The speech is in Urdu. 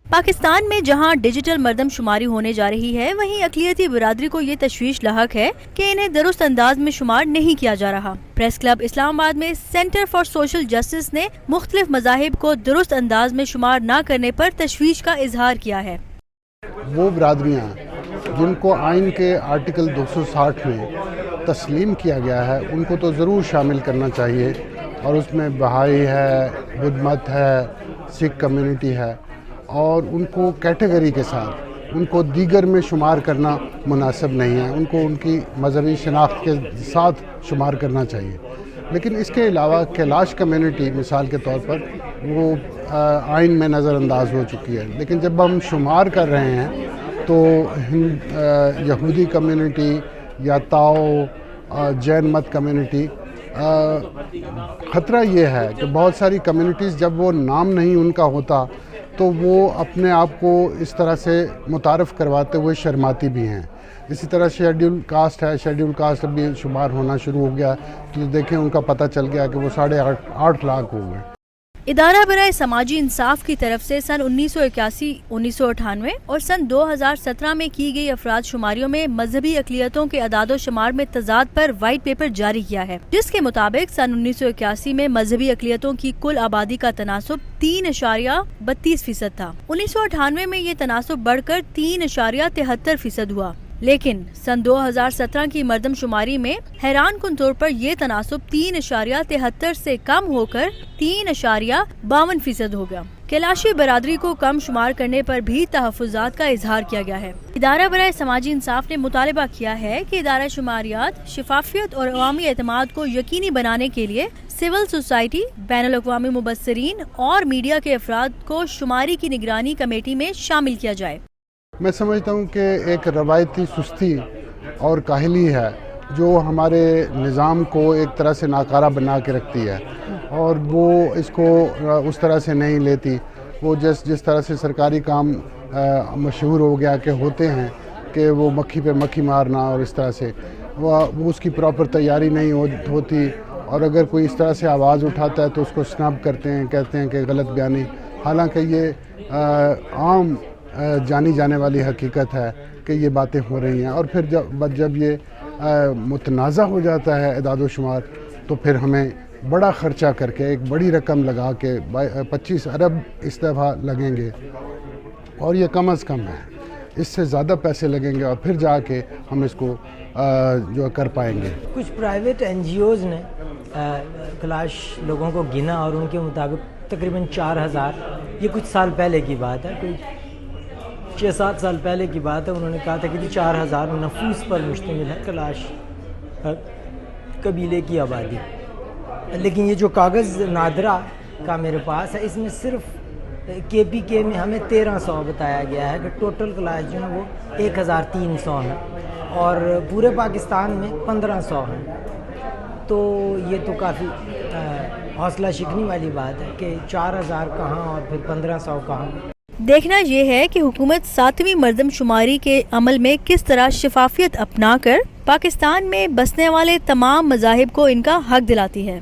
پاکستان میں جہاں ڈیجیٹل مردم شماری ہونے جا رہی ہے، وہیں اقلیتی برادری کو یہ تشویش لاحق ہے کہ انہیں درست انداز میں شمار نہیں کیا جا رہا۔ پریس کلب اسلام آباد میں سینٹر فار سوشل جسٹس نے مختلف مذاہب کو درست انداز میں شمار نہ کرنے پر تشویش کا اظہار کیا ہے۔ وہ برادریاں جن کو آئین کے آرٹیکل 260 میں تسلیم کیا گیا ہے ان کو تو ضرور شامل کرنا چاہیے، اور اس میں بہائی ہے، بدھ مت ہے، سکھ کمیونٹی ہے، اور ان کو کیٹیگری کے ساتھ ان کو دیگر میں شمار کرنا مناسب نہیں ہے، ان کو ان کی مذہبی شناخت کے ساتھ شمار کرنا چاہیے۔ لیکن اس کے علاوہ کیلاش کمیونٹی مثال کے طور پر وہ آئین میں نظر انداز ہو چکی ہے، لیکن جب ہم شمار کر رہے ہیں تو یہودی کمیونٹی یا تاؤ، جین مت کمیونٹی، خطرہ یہ ہے کہ بہت ساری کمیونٹیز جب وہ نام نہیں ان کا ہوتا تو وہ اپنے آپ کو اس طرح سے متعارف کرواتے ہوئے شرماتی بھی ہیں۔ اسی طرح شیڈیول کاسٹ ہے، شیڈیول کاسٹ ابھی شمار ہونا شروع ہو گیا تو دیکھیں ان کا پتہ چل گیا کہ وہ 8.5 لاکھ ہو گئے۔ ادارہ برائے سماجی انصاف کی طرف سے سن 1981، 1998 اور سن 2017 میں کی گئی افراد شماریوں میں مذہبی اقلیتوں کے اعداد و شمار میں تضاد پر وائٹ پیپر جاری کیا ہے، جس کے مطابق سن 1981 میں مذہبی اقلیتوں کی کل آبادی کا تناسب 3.32% تھا۔ 1998 میں یہ تناسب بڑھ کر 3.73% ہوا، لیکن سن 2017 کی مردم شماری میں حیران کن طور پر یہ تناسب 3.73 سے کم ہو کر 3.52% ہو گیا۔ کیلاشی برادری کو کم شمار کرنے پر بھی تحفظات کا اظہار کیا گیا ہے۔ ادارہ برائے سماجی انصاف نے مطالبہ کیا ہے کہ ادارہ شماریات شفافیت اور عوامی اعتماد کو یقینی بنانے کے لیے سول سوسائٹی، بین الاقوامی مبصرین اور میڈیا کے افراد کو شماری کی نگرانی کمیٹی میں شامل کیا جائے۔ میں سمجھتا ہوں کہ ایک روایتی سستی اور کاہلی ہے جو ہمارے نظام کو ایک طرح سے ناکارہ بنا کے رکھتی ہے، اور وہ اس کو اس طرح سے نہیں لیتی۔ وہ جس طرح سے سرکاری کام مشہور ہو گیا کہ ہوتے ہیں کہ وہ مکھی پہ مکھی مارنا، اور اس طرح سے وہ اس کی پراپر تیاری نہیں ہوتی، اور اگر کوئی اس طرح سے آواز اٹھاتا ہے تو اس کو سناب کرتے ہیں، کہتے ہیں کہ غلط بیانی، حالانکہ یہ عام جانی جانے والی حقیقت ہے کہ یہ باتیں ہو رہی ہیں۔ اور پھر جب یہ متنازع ہو جاتا ہے اعداد و شمار تو پھر ہمیں بڑا خرچہ کر کے ایک بڑی رقم لگا کے 25 ارب اس دفعہ لگیں گے، اور یہ کم از کم ہے، اس سے زیادہ پیسے لگیں گے، اور پھر جا کے ہم اس کو جو کر پائیں گے۔ کچھ پرائیویٹ این جی اوز نے کلاش لوگوں کو گنا، اور ان کے مطابق تقریباً 4000، یہ کچھ سال پہلے کی بات ہے، کوئی 6-7 سال پہلے کی بات ہے، انہوں نے کہا تھا کہ 4000 نفوس پر مشتمل ہے کلاش قبیلے کی آبادی۔ لیکن یہ جو کاغذ نادرہ کا میرے پاس ہے، اس میں صرف کے پی کے میں ہمیں 1300 بتایا گیا ہے کہ ٹوٹل کلاش جو ہے وہ 1300 ہے، اور پورے پاکستان میں 1500 ہیں۔ تو یہ تو کافی حوصلہ شکنی والی بات ہے کہ 4000 کہاں اور پھر 1500 کہاں۔ دیکھنا یہ ہے کہ حکومت 7ویں مردم شماری کے عمل میں کس طرح شفافیت اپنا کر پاکستان میں بسنے والے تمام مذاہب کو ان کا حق دلاتی ہے۔